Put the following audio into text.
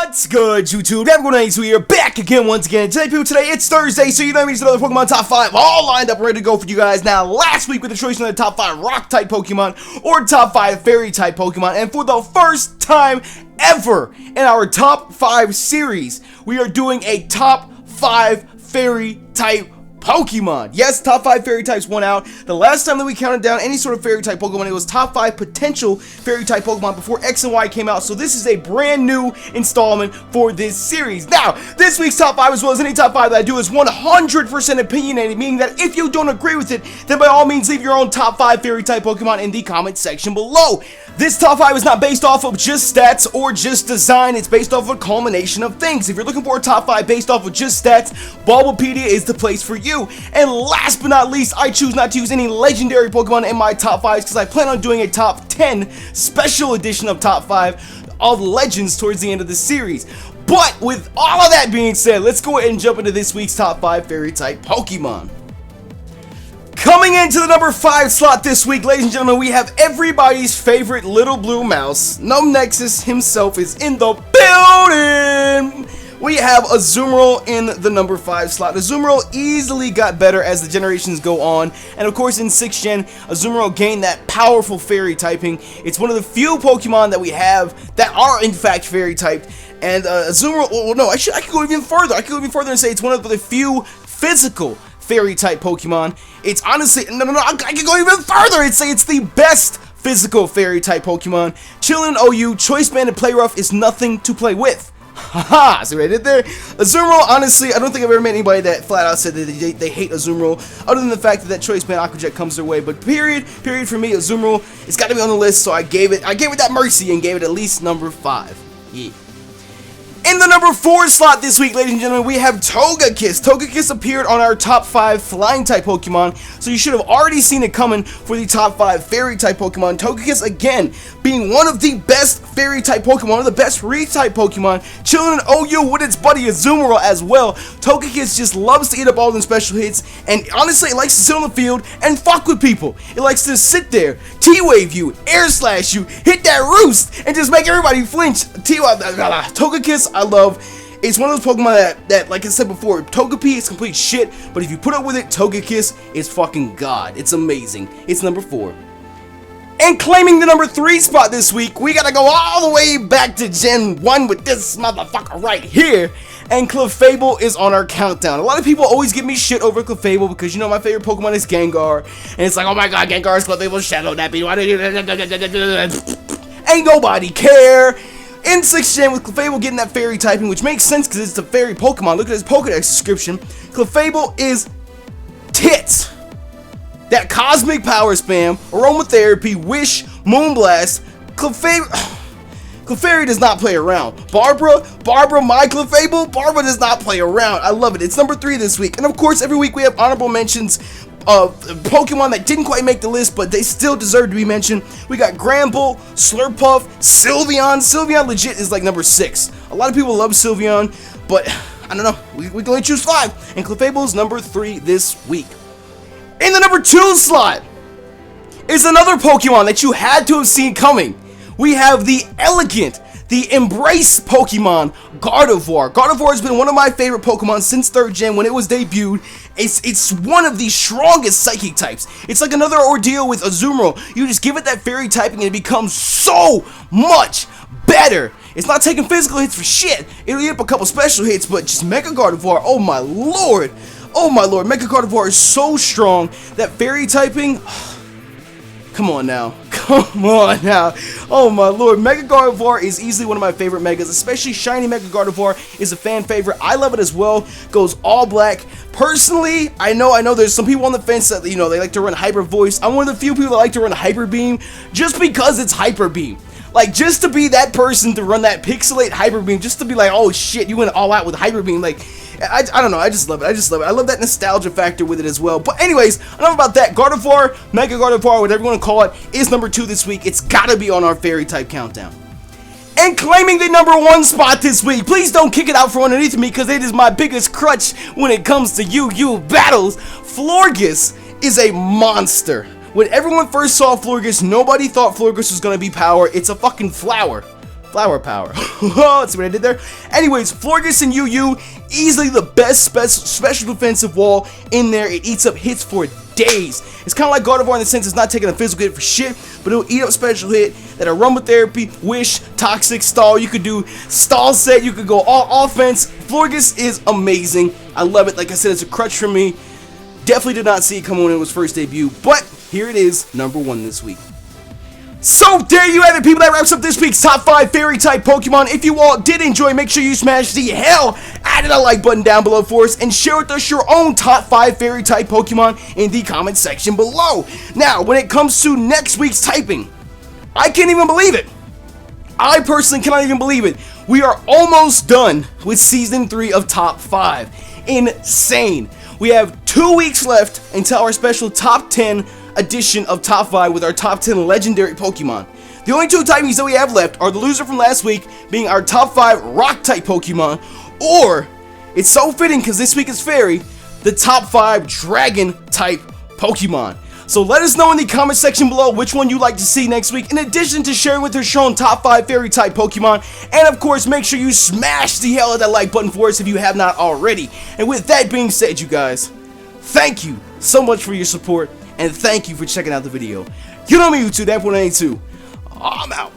What's good, YouTube? Everyone here, back again once again. Today, it's Thursday, so you know it's another Pokemon Top 5 all lined up, ready to go for you guys. Now, last week with the choice of the Top 5 Rock-type Pokemon or Top 5 Fairy-type Pokemon, and for the first time ever in our Top 5 series, we are doing a Top 5 Fairy-type Pokemon. Yes, top 5 fairy types won out. The last time that we counted down any sort of fairy type Pokemon, it was top 5 potential fairy type Pokemon before X and Y came out. So this is a brand new installment for this series. Now, this week's top 5, as well as any top 5 that I do, is 100% opinionated, meaning that if you don't agree with it, then by all means leave your own top 5 fairy type Pokemon in the comment section below. This top 5 is not based off of just stats or just design, it's based off of a culmination of things. If you're looking for a top 5 based off of just stats, Bulbapedia is the place for you. And last but not least, I choose not to use any legendary Pokemon in my top 5s because I plan on doing a top 10 special edition of top 5 of legends towards the end of the series. But with all of that being said, let's go ahead and jump into this week's top 5 fairy type Pokemon. Coming into the number 5 slot this week, ladies and gentlemen, we have everybody's favorite little blue mouse. Nexus himself is in the building! We have Azumarill in the number 5 slot. Azumarill easily got better as the generations go on, and of course in 6th gen, Azumarill gained that powerful fairy typing. It's one of the few Pokemon that we have that are in fact fairy typed, and Azumarill, well no, I could go even further. I could go even further and say it's one of the few physical fairy type Pokemon. It's honestly, no, I can go even further and say it's the best physical fairy type Pokemon. Chillin' OU, Choice Band and Play Rough is nothing to play with. Haha, see what I did there? Azumarill, honestly, I don't think I've ever met anybody that flat out said that they hate Azumarill, other than the fact that Choice Band Aqua Jet comes their way. But period for me, Azumarill, it's got to be on the list, so I gave it that mercy and gave it at least number 5. Yeah. In the number 4 slot this week, ladies and gentlemen, we have Togekiss. Togekiss appeared on our top 5 flying type Pokemon, so you should have already seen it coming for the top 5 fairy type Pokemon. Togekiss, again, being one of the best fairy type Pokemon, one of the best re-type Pokemon, chilling in OU with its buddy Azumarill as well. Togekiss just loves to eat up all them special hits, and honestly, it likes to sit on the field and fuck with people. It likes to sit there, T-Wave you, Air Slash you, hit that roost, and just make everybody flinch. Togekiss, I love. It's one of those Pokemon that, like I said before, Togepi is complete shit, but if you put up with it, Togekiss is fucking god. It's amazing. It's number 4. And claiming the number 3 spot this week, we gotta go all the way back to Gen 1 with this motherfucker right here. And Clefable is on our countdown. A lot of people always give me shit over Clefable because, you know, my favorite Pokemon is Gengar. And it's like, oh my god, Gengar is Clefable's Shadow Nappy. Ain't nobody care. In 6th gen, with Clefable getting that fairy typing, which makes sense because it's a fairy Pokemon. Look at his Pokédex description. Clefable is tits. That Cosmic Power Spam, Aromatherapy, Wish, Moonblast. Clefairy does not play around. Barbara, my Clefable, Barbara does not play around. I love it. It's number 3 this week. And of course, every week we have honorable mentions of Pokemon that didn't quite make the list, but they still deserve to be mentioned. We got Granbull, Slurpuff, Sylveon. Sylveon legit is like number 6. A lot of people love Sylveon, but I don't know. We can only choose 5. And Clefable is number 3 this week. In the number 2 slot is another Pokemon that you had to have seen coming. We have the elegant, the embrace Pokemon, Gardevoir. Gardevoir has been one of my favorite Pokemon since 3rd gen when it was debuted. It's one of the strongest psychic types. It's like another ordeal with Azumarill. You just give it that fairy typing and it becomes so much better. It's not taking physical hits for shit. It'll eat up a couple special hits, but just Mega Gardevoir, oh my lord. Oh my lord, Mega Gardevoir is so strong. That fairy typing, come on now. Come on now. Oh my lord, Mega Gardevoir is easily one of my favorite Megas, especially Shiny Mega Gardevoir is a fan favorite. I love it as well. Goes all black. Personally, I know there's some people on the fence that, you know, they like to run Hyper Voice. I'm one of the few people that like to run Hyper Beam just because it's Hyper Beam. Like, just to be that person to run that Pixelate Hyper Beam, just to be like, oh shit, you went all out with Hyper Beam, like, I don't know, I just love it, I love that nostalgia factor with it as well. But anyways, enough about that. Gardevoir, Mega Gardevoir, whatever you want to call it, is number 2 this week. It's gotta be on our fairy type countdown. And claiming the number 1 spot this week, please don't kick it out from underneath me because it is my biggest crutch when it comes to Yu-Gi-Oh battles. Florges is a monster. When everyone first saw Florges, nobody thought Florges was gonna be power. It's a fucking flower. Flower power. Let's see what I did there. Anyways, Florges and UU, easily the best special defensive wall in there. It eats up hits for days. It's kind of like Gardevoir in the sense it's not taking a physical hit for shit, but it'll eat up special hit that are Rumble Therapy, Wish, Toxic, Stall. You could do Stall Set, you could go all offense. Florges is amazing. I love it. Like I said, it's a crutch for me. Definitely did not see it come when it was first debut, but here it is, #1 this week. So there you have it, people. That wraps up this week's top 5 fairy type Pokemon. If you all did enjoy, make sure you smash the hell out of the like button down below for us, and share with us your own top 5 fairy type Pokemon in the comment section below. Now, when it comes to next week's typing, I can't even believe it. I personally cannot even believe it. We are almost done with season 3 of top 5. Insane. We have 2 weeks left until our special top 10 edition of top 5 with our top 10 legendary Pokemon. The only 2 typings that we have left are the loser from last week being our top 5 rock type Pokemon, or it's so fitting because this week is fairy, the top 5 dragon type Pokemon. So let us know in the comment section below which one you'd like to see next week, in addition to sharing with your own top 5 fairy type Pokemon. And of course, make sure you smash the hell out of that like button for us if you have not already. And with that being said, you guys, thank you so much for your support, and thank you for checking out the video. You know me, YouTube, that 182. I'm out.